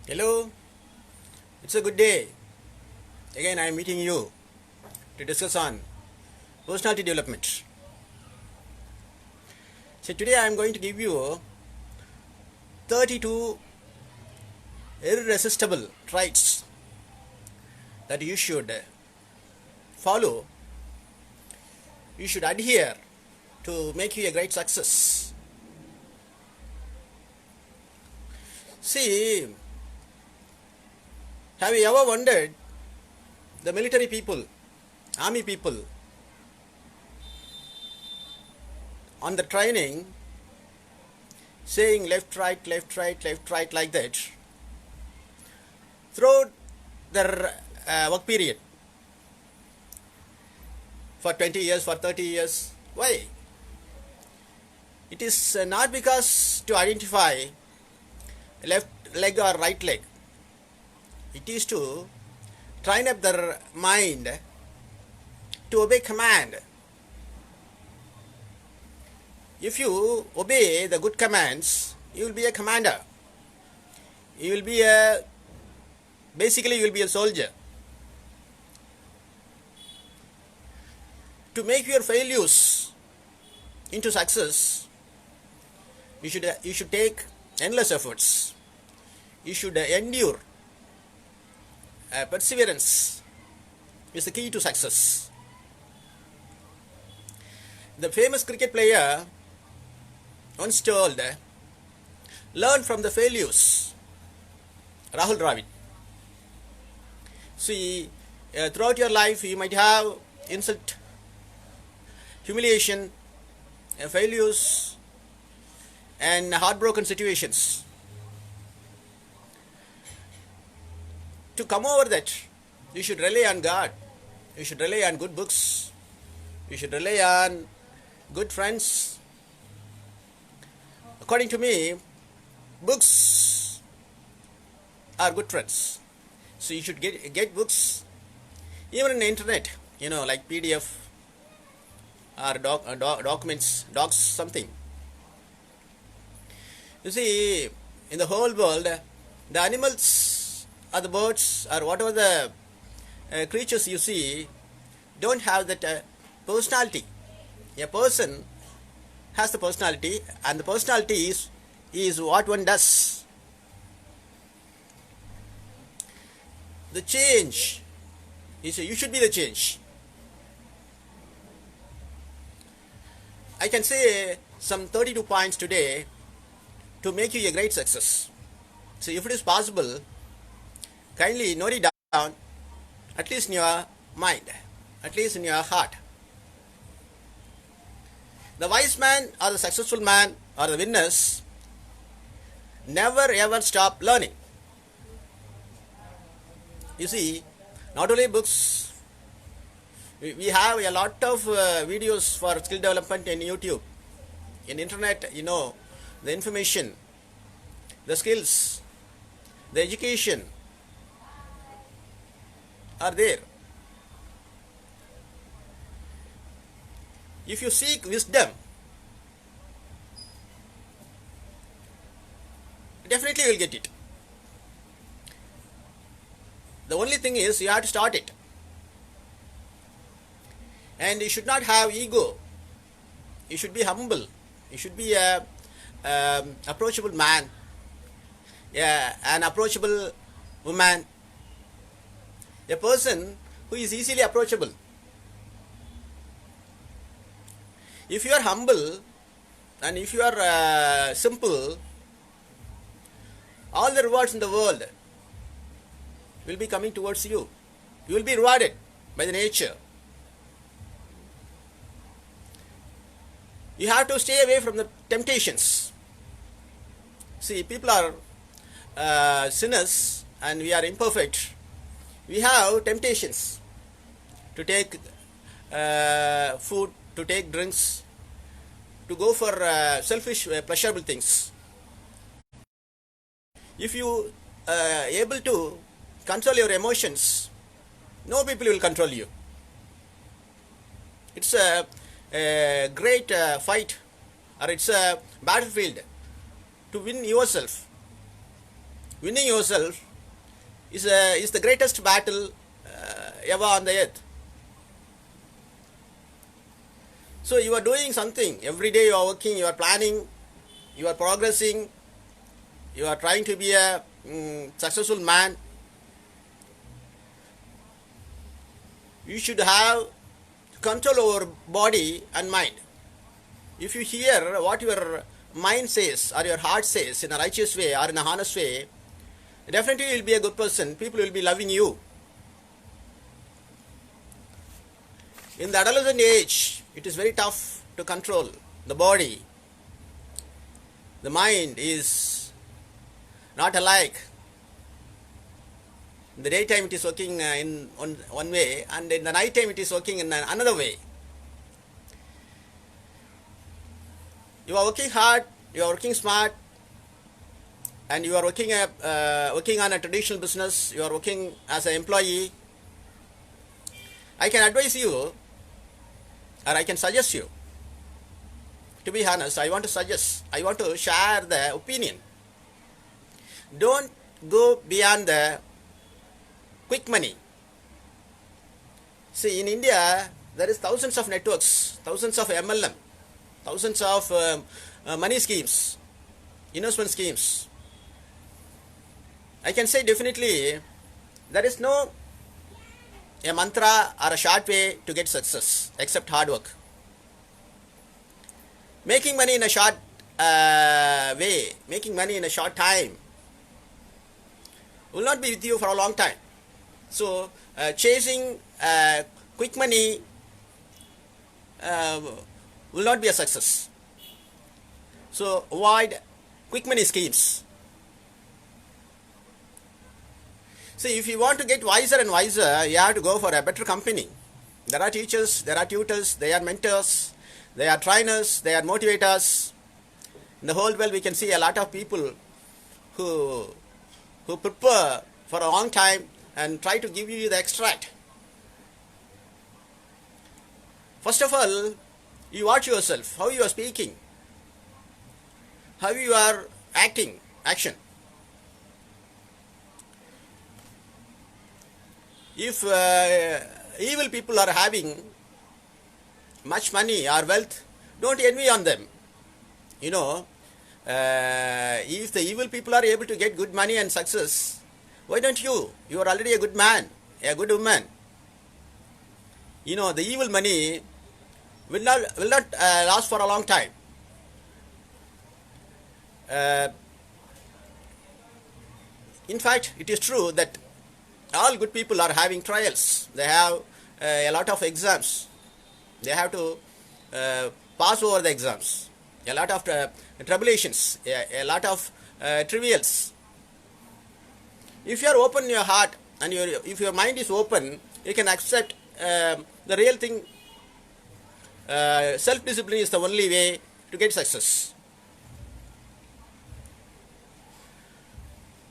Hello, it's a good day. Again, I am meeting you to discuss on personality development. So today I am going to give you 32 irresistible traits that you should follow, you should adhere to make you a great success. See, have you ever wondered the military people, army people, on the training saying left, right, left, right, left, right like that throughout their work period for 20 years, for 30 years? Why? It is not because to identify left leg or right leg. It is to train up their mind to obey command. If you obey the good commands, you will be a commander. You will be basically you will be a soldier. To make your failures into success, you should take endless efforts. You should endure. Perseverance is the key to success. The famous cricket player once told, learn from the failures. Rahul Dravid. See, throughout your life you might have insult, humiliation, failures and heartbroken situations. To come over that, you should rely on God. You should rely on good books. You should rely on good friends. According to me, books are good friends. So you should get books, even in the internet, like PDF or documents, docs, something. You see, in the whole world, the animals or the birds or whatever the creatures you see don't have that personality. A person has the personality, and the personality is what one does. The change is you should be the change. I can say some 32 points today to make you a great success. So if it is possible, kindly note it down, at least in your mind, at least in your heart. The wise man or the successful man or the winners never ever stop learning. You see, not only books, we have a lot of videos for skill development in YouTube, in internet, the information, the skills, the education are there. If you seek wisdom, definitely you will get it. The only thing is you have to start it. And you should not have ego. You should be humble. You should be a approachable man, an approachable woman, a person who is easily approachable. If you are humble and if you are simple, all the rewards in the world will be coming towards you. You will be rewarded by the nature. You have to stay away from the temptations. See, people are sinners and we are imperfect. We have temptations to take food, to take drinks, to go for selfish, pleasurable things. If you are able to control your emotions, no people will control you. It's a great fight, or it's a battlefield to win yourself. Winning yourself is the greatest battle ever on the earth. So you are doing something every day. You are working. You are planning. You are progressing. You are trying to be a successful man. You should have control over body and mind. If you hear what your mind says or your heart says in a righteous way or in a honest way, definitely you will be a good person. People will be loving you. In the adolescent age, it is very tough to control the body. The mind is not alike. In the daytime it is working in one way, and in the night time it is working in another way. You are working hard, you are working smart, and you are working on a traditional business, you are working as an employee. I can advise you, or I can suggest you. To be honest, I want to share the opinion. Don't go beyond the quick money. See, in India, there is thousands of networks, thousands of MLM, thousands of money schemes, investment schemes. I can say definitely there is no a mantra or a short way to get success except hard work. Making money in a short way, making money in a short time will not be with you for a long time. So chasing quick money will not be a success. So avoid quick money schemes. See, if you want to get wiser and wiser, you have to go for a better company. There are teachers, there are tutors, there are mentors, there are trainers, there are motivators. In the whole world, we can see a lot of people who prepare for a long time and try to give you the extract. First of all, you watch yourself, how you are speaking, how you are action. If evil people are having much money or wealth, don't envy on them. You know, if the evil people are able to get good money and success, why don't you? You are already a good man, a good woman. You know, the evil money will not last for a long time. In fact, it is true that all good people are having trials. They have a lot of exams. They have to pass over the exams. A lot of tribulations, a lot of trivials. If you are open in your heart and if your mind is open, you can accept the real thing. Self-discipline is the only way to get success.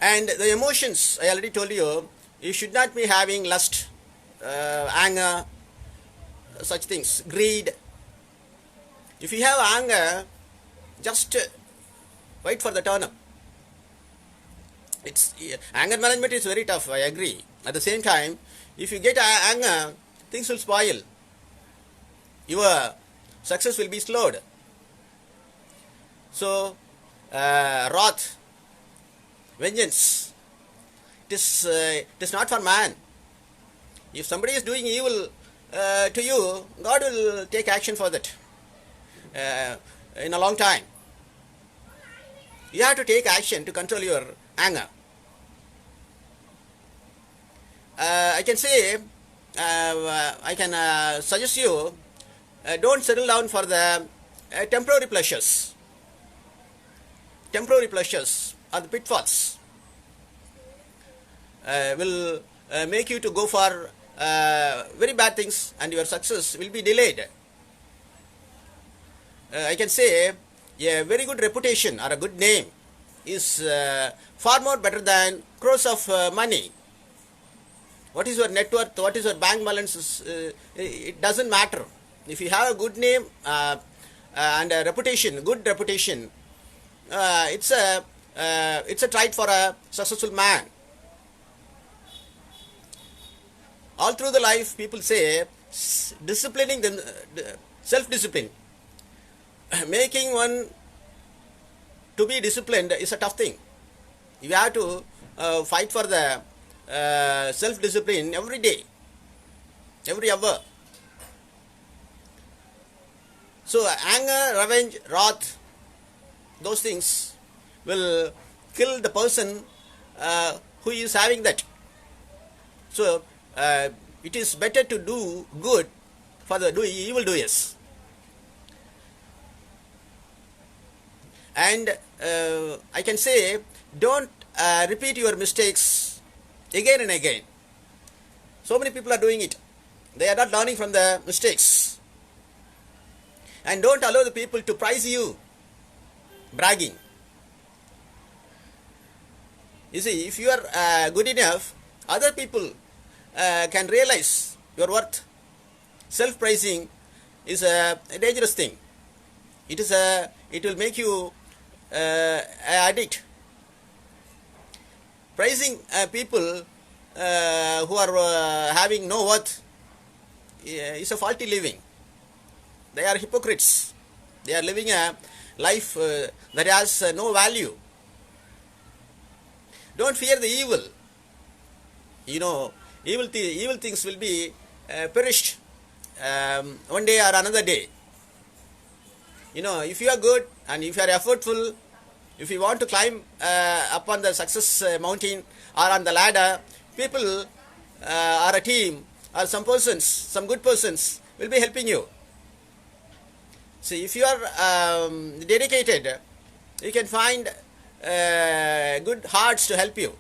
And the emotions, I already told you, you should not be having lust, anger, such things, greed. If you have anger, just wait for the turn up. Anger management is very tough, I agree. At the same time, if you get anger, things will spoil. Your success will be slowed. So, wrath, vengeance, it is not for man. If somebody is doing evil to you, God will take action for that in a long time. You have to take action to control your anger. I can say, I can suggest you, don't settle down for the temporary pleasures. Temporary pleasures are the pitfalls. Will make you to go for very bad things, and your success will be delayed. I can say a very good reputation or a good name is far more better than crores of money. What is your net worth? What is your bank balance? It doesn't matter. If you have a good name and a reputation, good reputation, it's it's a trait for a successful man. All through the life, people say disciplining them, self-discipline, making one to be disciplined is a tough thing. You have to fight for the self-discipline every day, every hour. So anger, revenge, wrath, those things will kill the person who is having that. So it is better to do good for the evil doers. And I can say, don't repeat your mistakes again and again. So many people are doing it. They are not learning from the mistakes. And don't allow the people to praise you, bragging. You see, if you are good enough, other people can realize your worth. Self-praising is a dangerous thing. It will make you an addict. Praising people who are having no worth is a faulty living. They are hypocrites. They are living a life that has no value. Don't fear the evil. You know, evil things will be perished one day or another day. You know, if you are good and if you are effortful, if you want to climb up on the success mountain or on the ladder, people or a team or some persons, some good persons will be helping you. See, if you are dedicated, you can find good hearts to help you.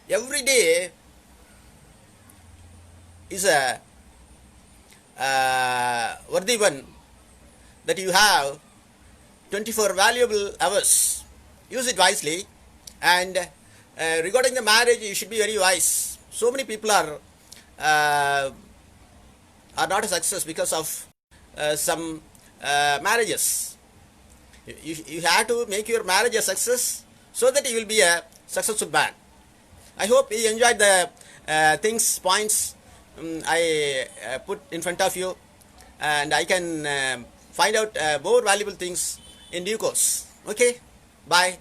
Every day is a worthy one that you have 24 valuable hours. Use it wisely. And regarding the marriage, you should be very wise. So many people are not a success because of some marriages. You have to make your marriage a success so that you will be a successful man. I hope you enjoyed the points I put in front of you, and I can find out more valuable things in due course. Okay, bye.